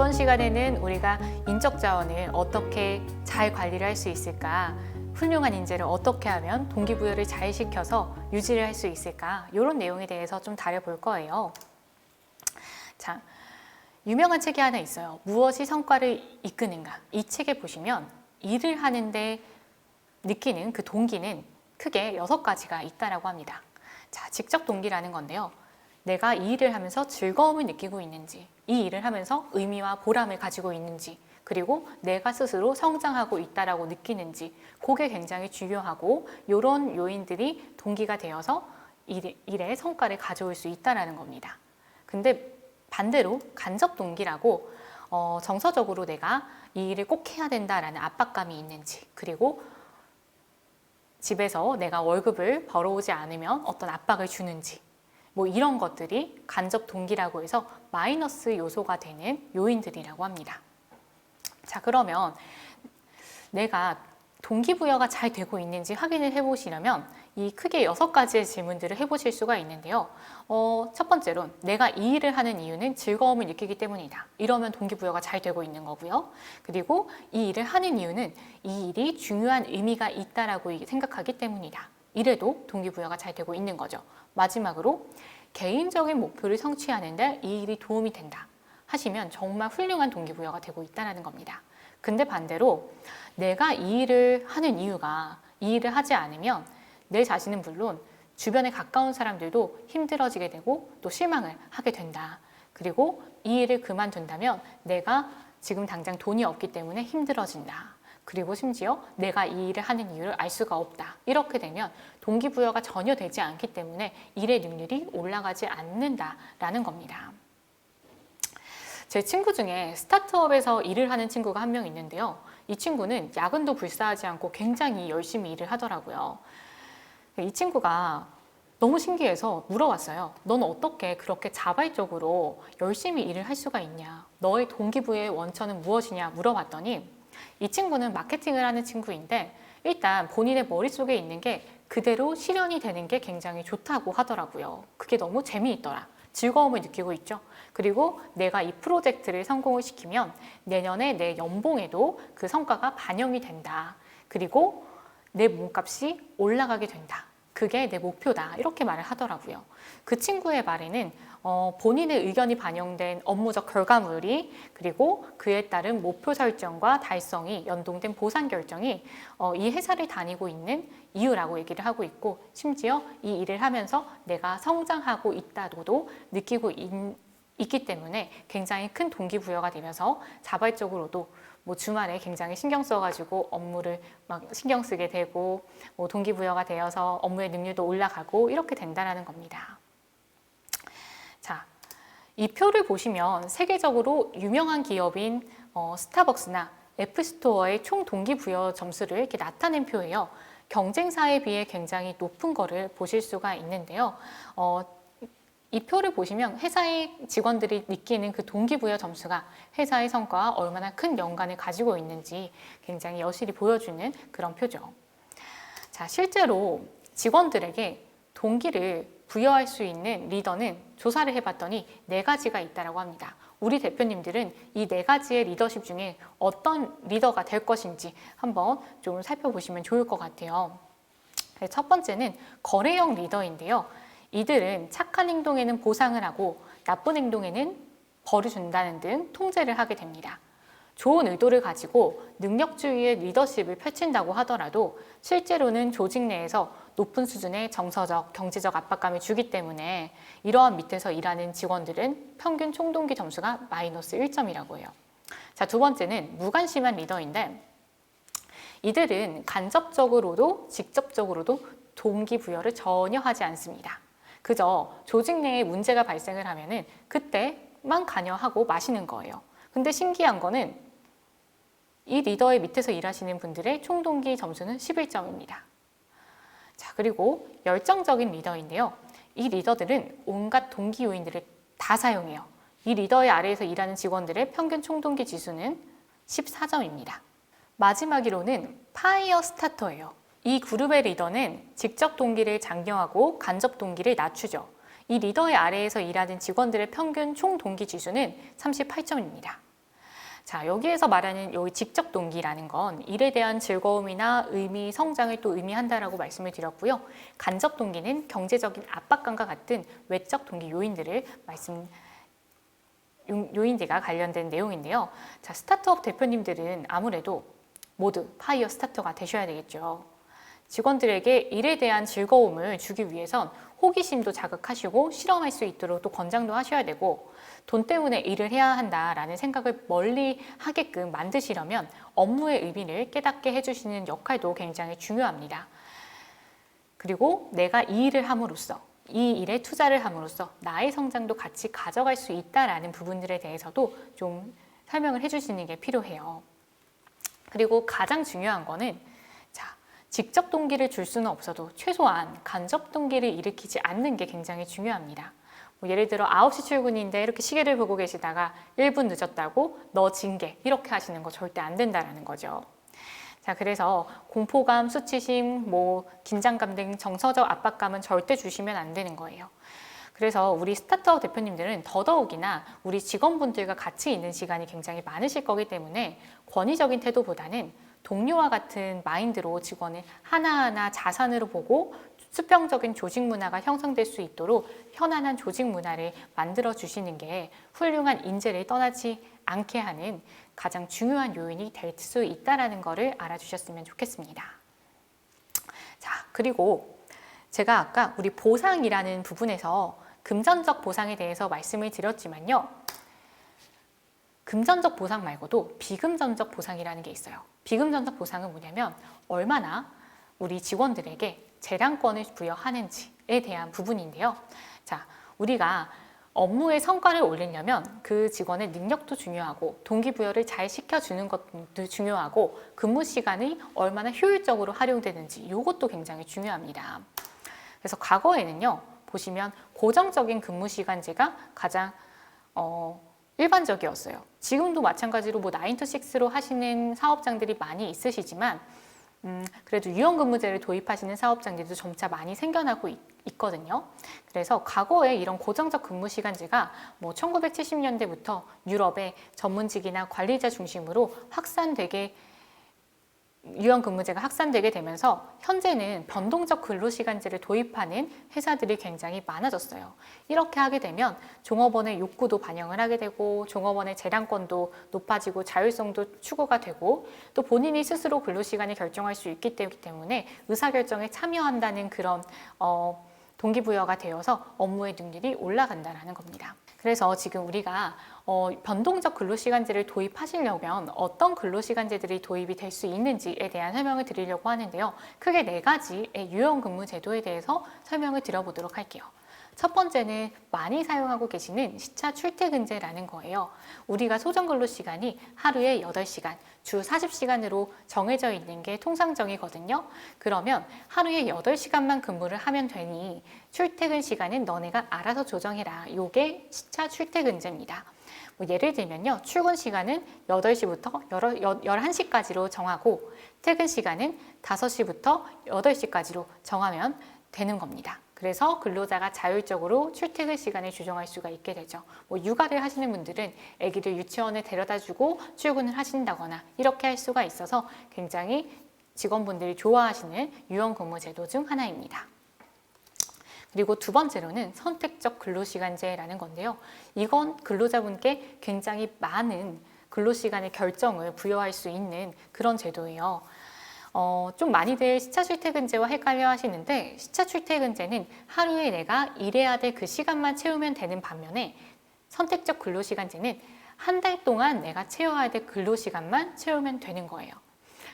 이번 시간에는 우리가 인적 자원을 어떻게 잘 관리를 할 수 있을까, 훌륭한 인재를 어떻게 하면 동기부여를 잘 시켜서 유지를 할 수 있을까, 이런 내용에 대해서 좀 다뤄볼 거예요. 자, 유명한 책이 하나 있어요. 무엇이 성과를 이끄는가. 이 책에 보시면 일을 하는데 느끼는 그 동기는 크게 6가지가 있다라고 합니다. 자, 직접 동기라는 건데요. 내가 이 일을 하면서 즐거움을 느끼고 있는지, 이 일을 하면서 의미와 보람을 가지고 있는지, 그리고 내가 스스로 성장하고 있다라고 느끼는지, 그게 굉장히 중요하고 이런 요인들이 동기가 되어서 일의 성과를 가져올 수 있다는 겁니다. 근데 반대로 간접 동기라고 정서적으로 내가 이 일을 꼭 해야 된다라는 압박감이 있는지, 그리고 집에서 내가 월급을 벌어오지 않으면 어떤 압박을 주는지, 뭐 이런 것들이 간접 동기라고 해서 마이너스 요소가 되는 요인들이라고 합니다. 자, 그러면 내가 동기부여가 잘 되고 있는지 확인을 해보시려면 이 크게 6가지의 질문들을 해보실 수가 있는데요. 첫 번째로 내가 이 일을 하는 이유는 즐거움을 느끼기 때문이다. 이러면 동기부여가 잘 되고 있는 거고요. 그리고 이 일을 하는 이유는 이 일이 중요한 의미가 있다라고 생각하기 때문이다. 이래도 동기부여가 잘 되고 있는 거죠. 마지막으로 개인적인 목표를 성취하는 데 이 일이 도움이 된다 하시면 정말 훌륭한 동기부여가 되고 있다는 겁니다. 근데 반대로 내가 이 일을 하는 이유가 이 일을 하지 않으면 내 자신은 물론 주변에 가까운 사람들도 힘들어지게 되고 또 실망을 하게 된다. 그리고 이 일을 그만둔다면 내가 지금 당장 돈이 없기 때문에 힘들어진다. 그리고 심지어 내가 이 일을 하는 이유를 알 수가 없다. 이렇게 되면 동기부여가 전혀 되지 않기 때문에 일의 능률이 올라가지 않는다라는 겁니다. 제 친구 중에 스타트업에서 일을 하는 친구가 한 명 있는데요. 이 친구는 야근도 불사하지 않고 굉장히 열심히 일을 하더라고요. 이 친구가 너무 신기해서 물어봤어요. 넌 어떻게 그렇게 자발적으로 열심히 일을 할 수가 있냐? 너의 동기부여의 원천은 무엇이냐? 물어봤더니 이 친구는 마케팅을 하는 친구인데 일단 본인의 머릿속에 있는 게 그대로 실현이 되는 게 굉장히 좋다고 하더라고요. 그게 너무 재미있더라. 즐거움을 느끼고 있죠. 그리고 내가 이 프로젝트를 성공을 시키면 내년에 내 연봉에도 그 성과가 반영이 된다. 그리고 내 몸값이 올라가게 된다. 그게 내 목표다. 이렇게 말을 하더라고요. 그 친구의 말에는 본인의 의견이 반영된 업무적 결과물이 그리고 그에 따른 목표 설정과 달성이 연동된 보상 결정이 이 회사를 다니고 있는 이유라고 얘기를 하고 있고, 심지어 이 일을 하면서 내가 성장하고 있다고도 느끼고 있기 때문에 굉장히 큰 동기부여가 되면서 자발적으로도 뭐 주말에 굉장히 신경 써가지고 업무를 막 신경 쓰게 되고 뭐 동기부여가 되어서 업무의 능률도 올라가고 이렇게 된다는 겁니다. 자, 이 표를 보시면 세계적으로 유명한 기업인 스타벅스나 앱스토어의 총 동기부여 점수를 이렇게 나타낸 표예요. 경쟁사에 비해 굉장히 높은 거를 보실 수가 있는데요. 이 표를 보시면 회사의 직원들이 느끼는 그 동기부여 점수가 회사의 성과와 얼마나 큰 연관을 가지고 있는지 굉장히 여실히 보여주는 그런 표죠. 자, 실제로 직원들에게 동기를 부여할 수 있는 리더는 조사를 해봤더니 4가지가 있다고 합니다. 우리 대표님들은 이 4가지의 리더십 중에 어떤 리더가 될 것인지 한번 좀 살펴보시면 좋을 것 같아요. 첫 번째는 거래형 리더인데요. 이들은 착한 행동에는 보상을 하고 나쁜 행동에는 벌을 준다는 등 통제를 하게 됩니다. 좋은 의도를 가지고 능력주의의 리더십을 펼친다고 하더라도 실제로는 조직 내에서 높은 수준의 정서적, 경제적 압박감을 주기 때문에 이러한 밑에서 일하는 직원들은 평균 총동기 점수가 마이너스 1점이라고 해요. 자, 두 번째는 무관심한 리더인데 이들은 간접적으로도 직접적으로도 동기부여를 전혀 하지 않습니다. 그저 조직 내에 문제가 발생을 하면은 그때만 관여하고 마시는 거예요. 근데 신기한 거는 이 리더의 밑에서 일하시는 분들의 총동기 점수는 11점입니다. 자, 그리고 열정적인 리더인데요. 이 리더들은 온갖 동기 요인들을 다 사용해요. 이 리더의 아래에서 일하는 직원들의 평균 총동기 지수는 14점입니다. 마지막으로는 파이어 스타터예요. 이 그룹의 리더는 직접 동기를 장려하고 간접 동기를 낮추죠. 이 리더의 아래에서 일하는 직원들의 평균 총 동기 지수는 38점입니다. 자, 여기에서 말하는 여기 직접 동기라는 건 일에 대한 즐거움이나 의미, 성장을 또 의미한다라고 말씀을 드렸고요. 간접 동기는 경제적인 압박감과 같은 외적 동기 요인들과 관련된 내용인데요. 자, 스타트업 대표님들은 아무래도 모두 파이어 스타터가 되셔야 되겠죠. 직원들에게 일에 대한 즐거움을 주기 위해선 호기심도 자극하시고 실험할 수 있도록 또 권장도 하셔야 되고, 돈 때문에 일을 해야 한다라는 생각을 멀리 하게끔 만드시려면 업무의 의미를 깨닫게 해주시는 역할도 굉장히 중요합니다. 그리고 내가 이 일을 함으로써, 이 일에 투자를 함으로써 나의 성장도 같이 가져갈 수 있다라는 부분들에 대해서도 좀 설명을 해주시는 게 필요해요. 그리고 가장 중요한 거는, 자, 직접 동기를 줄 수는 없어도 최소한 간접 동기를 일으키지 않는 게 굉장히 중요합니다. 뭐 예를 들어 9시 출근인데 이렇게 시계를 보고 계시다가 1분 늦었다고 너 징계 이렇게 하시는 거 절대 안 된다는 거죠. 자, 그래서 공포감, 수치심, 긴장감 등 정서적 압박감은 절대 주시면 안 되는 거예요. 그래서 우리 스타트업 대표님들은 더더욱이나 우리 직원분들과 같이 있는 시간이 굉장히 많으실 거기 때문에 권위적인 태도보다는 동료와 같은 마인드로 직원을 하나하나 자산으로 보고 수평적인 조직 문화가 형성될 수 있도록 편안한 조직 문화를 만들어 주시는 게 훌륭한 인재를 떠나지 않게 하는 가장 중요한 요인이 될 수 있다는 것을 알아주셨으면 좋겠습니다. 자, 그리고 제가 아까 우리 보상이라는 부분에서 금전적 보상에 대해서 말씀을 드렸지만요. 금전적 보상 말고도 비금전적 보상이라는 게 있어요. 비금전적 보상은 뭐냐면 얼마나 우리 직원들에게 재량권을 부여하는지에 대한 부분인데요. 자, 우리가 업무의 성과를 올리려면 그 직원의 능력도 중요하고 동기부여를 잘 시켜주는 것도 중요하고 근무 시간이 얼마나 효율적으로 활용되는지 이것도 굉장히 중요합니다. 그래서 과거에는요, 보시면 고정적인 근무 시간제가 가장 일반적이었어요. 지금도 마찬가지로 9to6로 하시는 사업장들이 많이 있으시지만 그래도 유연근무제를 도입하시는 사업장들도 점차 많이 생겨나고 있거든요. 그래서 과거에 이런 고정적 근무 시간제가 1970년대부터 유럽의 전문직이나 관리자 중심으로 유연근무제가 확산되게 되면서 현재는 변동적 근로시간제를 도입하는 회사들이 굉장히 많아졌어요. 이렇게 하게 되면 종업원의 욕구도 반영을 하게 되고 종업원의 재량권도 높아지고 자율성도 추구가 되고 또 본인이 스스로 근로시간을 결정할 수 있기 때문에 의사결정에 참여한다는 그런 동기부여가 되어서 업무의 능률이 올라간다는 겁니다. 그래서 지금 우리가 변동적 근로시간제를 도입하시려면 어떤 근로시간제들이 도입이 될 수 있는지에 대한 설명을 드리려고 하는데요. 크게 4가지의 유연근무 제도에 대해서 설명을 드려보도록 할게요. 첫 번째는 많이 사용하고 계시는 시차 출퇴근제라는 거예요. 우리가 소정 근로 시간이 하루에 8시간, 주 40시간으로 정해져 있는 게 통상적이거든요. 그러면 하루에 8시간만 근무를 하면 되니 출퇴근 시간은 너네가 알아서 조정해라. 이게 시차 출퇴근제입니다. 예를 들면요, 출근 시간은 8시부터 11시까지로 정하고 퇴근 시간은 5시부터 8시까지로 정하면 되는 겁니다. 그래서 근로자가 자율적으로 출퇴근 시간을 조정할 수가 있게 되죠. 육아를 하시는 분들은 아기를 유치원에 데려다주고 출근을 하신다거나 이렇게 할 수가 있어서 굉장히 직원분들이 좋아하시는 유연근무 제도 중 하나입니다. 그리고 두 번째로는 선택적 근로시간제라는 건데요. 이건 근로자분께 굉장히 많은 근로시간의 결정을 부여할 수 있는 그런 제도예요. 좀 많이들 시차 출퇴근제와 헷갈려 하시는데 시차 출퇴근제는 하루에 내가 일해야 될 그 시간만 채우면 되는 반면에 선택적 근로시간제는 한 달 동안 내가 채워야 될 근로시간만 채우면 되는 거예요.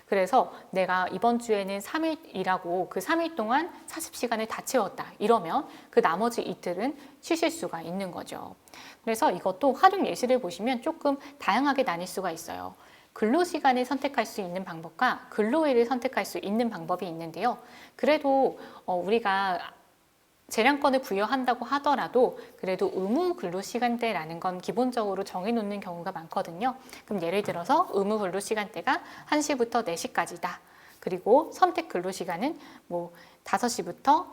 그래서 내가 이번 주에는 3일 일하고 그 3일 동안 40시간을 다 채웠다 이러면 그 나머지 이틀은 쉬실 수가 있는 거죠. 그래서 이것도 활용 예시를 보시면 조금 다양하게 나뉠 수가 있어요. 근로시간을 선택할 수 있는 방법과 근로일을 선택할 수 있는 방법이 있는데요. 그래도 우리가 재량권을 부여한다고 하더라도 그래도 의무 근로시간대라는 건 기본적으로 정해놓는 경우가 많거든요. 그럼 예를 들어서 의무 근로시간대가 1시부터 4시까지다. 그리고 선택 근로시간은 5시부터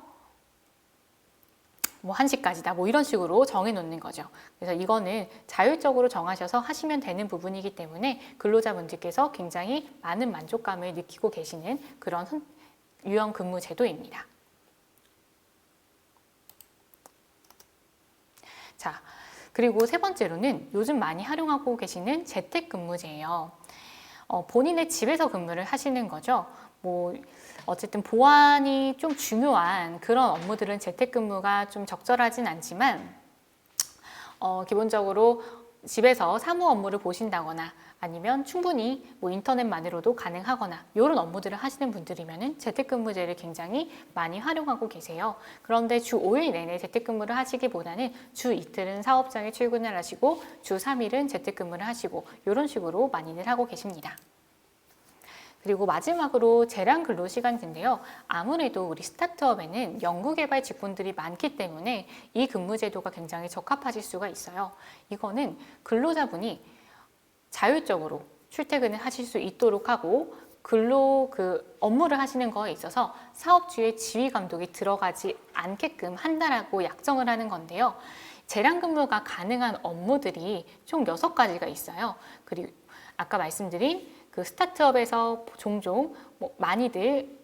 뭐 1시까지다 뭐 이런 식으로 정해 놓는 거죠. 그래서 이거는 자율적으로 정하셔서 하시면 되는 부분이기 때문에 근로자분들께서 굉장히 많은 만족감을 느끼고 계시는 그런 유연 근무 제도입니다. 자, 그리고 세 번째로는 요즘 많이 활용하고 계시는 재택근무제예요. 본인의 집에서 근무를 하시는 거죠. 뭐 어쨌든 보안이 좀 중요한 그런 업무들은 재택근무가 좀 적절하진 않지만 기본적으로 집에서 사무 업무를 보신다거나 아니면 충분히 뭐 인터넷만으로도 가능하거나 이런 업무들을 하시는 분들이면 재택근무제를 굉장히 많이 활용하고 계세요. 그런데 주 5일 내내 재택근무를 하시기보다는 주 이틀은 사업장에 출근을 하시고 주 3일은 재택근무를 하시고 이런 식으로 많이들 하고 계십니다. 그리고 마지막으로 제랑 근로시간제인데요. 아무래도 우리 스타트업에는 연구개발 직군들이 많기 때문에 이 근무제도가 굉장히 적합하실 수가 있어요. 이거는 근로자분이 자율적으로 출퇴근을 하실 수 있도록 하고 업무를 하시는 거에 있어서 사업주의 지휘 감독이 들어가지 않게끔 한다라고 약정을 하는 건데요. 제랑 근무가 가능한 업무들이 총 6가지가 있어요. 그리고 아까 말씀드린 그 스타트업에서 종종 많이들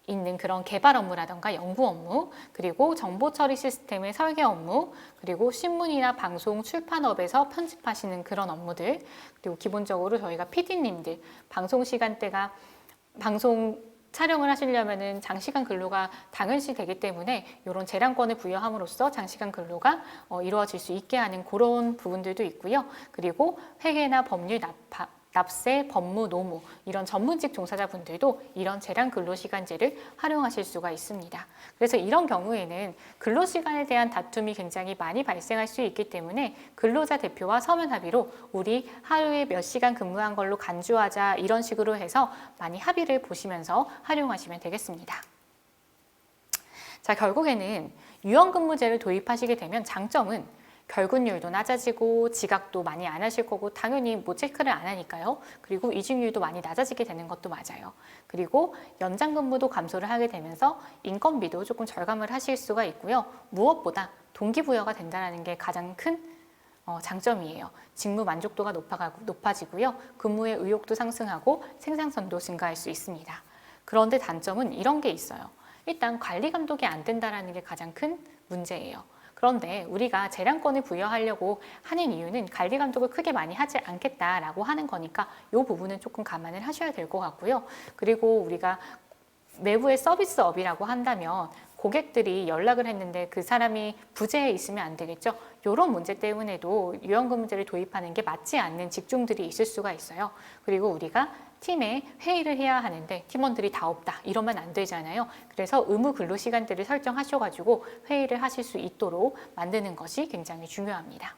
있는 그런 개발 업무라던가 연구 업무, 그리고 정보 처리 시스템의 설계 업무, 그리고 신문이나 방송, 출판업에서 편집하시는 그런 업무들, 그리고 기본적으로 저희가 PD님들, 방송 시간대가 방송 촬영을 하시려면은 장시간 근로가 당연시 되기 때문에 이런 재량권을 부여함으로써 장시간 근로가 이루어질 수 있게 하는 그런 부분들도 있고요. 그리고 회계나 법률 납세, 법무, 노무 이런 전문직 종사자분들도 이런 재량 근로시간제를 활용하실 수가 있습니다. 그래서 이런 경우에는 근로시간에 대한 다툼이 굉장히 많이 발생할 수 있기 때문에 근로자 대표와 서면 합의로 우리 하루에 몇 시간 근무한 걸로 간주하자 이런 식으로 해서 많이 합의를 보시면서 활용하시면 되겠습니다. 자, 결국에는 유연근무제를 도입하시게 되면 장점은 결근율도 낮아지고 지각도 많이 안 하실 거고 당연히 뭐 체크를 안 하니까요. 그리고 이직률도 많이 낮아지게 되는 것도 맞아요. 그리고 연장 근무도 감소를 하게 되면서 인건비도 조금 절감을 하실 수가 있고요. 무엇보다 동기부여가 된다는 게 가장 큰 장점이에요. 직무 만족도가 높아지고요. 근무의 의욕도 상승하고 생산성도 증가할 수 있습니다. 그런데 단점은 이런 게 있어요. 일단 관리 감독이 안 된다는 게 가장 큰 문제예요. 그런데 우리가 재량권을 부여하려고 하는 이유는 관리 감독을 크게 많이 하지 않겠다라고 하는 거니까 이 부분은 조금 감안을 하셔야 될 것 같고요. 그리고 우리가 외부의 서비스업이라고 한다면 고객들이 연락을 했는데 그 사람이 부재해 있으면 안 되겠죠. 이런 문제 때문에도 유연근무제를 도입하는 게 맞지 않는 직종들이 있을 수가 있어요. 그리고 우리가 팀에 회의를 해야 하는데 팀원들이 다 없다 이러면 안 되잖아요. 그래서 의무 근로 시간대를 설정하셔가지고 회의를 하실 수 있도록 만드는 것이 굉장히 중요합니다.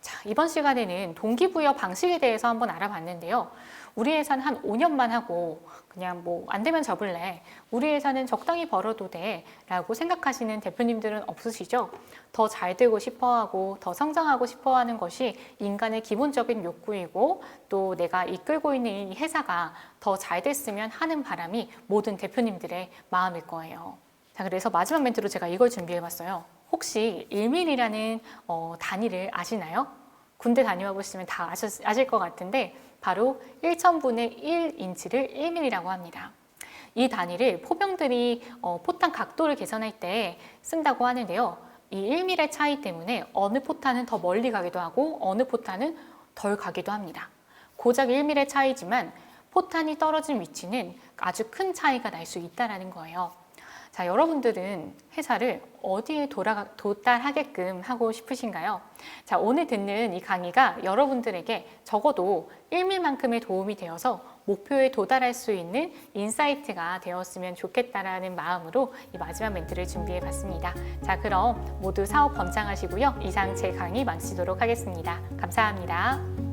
자, 이번 시간에는 동기부여 방식에 대해서 한번 알아봤는데요. 우리 회사는 한 5년만 하고 그냥 뭐 안 되면 접을래. 우리 회사는 적당히 벌어도 돼 라고 생각하시는 대표님들은 없으시죠? 더 잘 되고 싶어하고 더 성장하고 싶어하는 것이 인간의 기본적인 욕구이고 또 내가 이끌고 있는 이 회사가 더 잘 됐으면 하는 바람이 모든 대표님들의 마음일 거예요. 자, 그래서 마지막 멘트로 제가 이걸 준비해봤어요. 혹시 1mm라는 단위를 아시나요? 군대 다녀와 보시면 다 아실 것 같은데 바로 1000분의 1인치를 1mm라고 합니다. 이 단위를 포병들이 포탄 각도를 계산할 때 쓴다고 하는데요. 이 1mm 차이 때문에 어느 포탄은 더 멀리 가기도 하고 어느 포탄은 덜 가기도 합니다. 고작 1mm 차이지만 포탄이 떨어진 위치는 아주 큰 차이가 날 수 있다는 거예요. 자, 여러분들은 회사를 어디에 도달하게끔 하고 싶으신가요? 자, 오늘 듣는 이 강의가 여러분들에게 적어도 1mm만큼의 도움이 되어서 목표에 도달할 수 있는 인사이트가 되었으면 좋겠다라는 마음으로 이 마지막 멘트를 준비해 봤습니다. 자, 그럼 모두 사업 번창하시고요. 이상 제 강의 마치도록 하겠습니다. 감사합니다.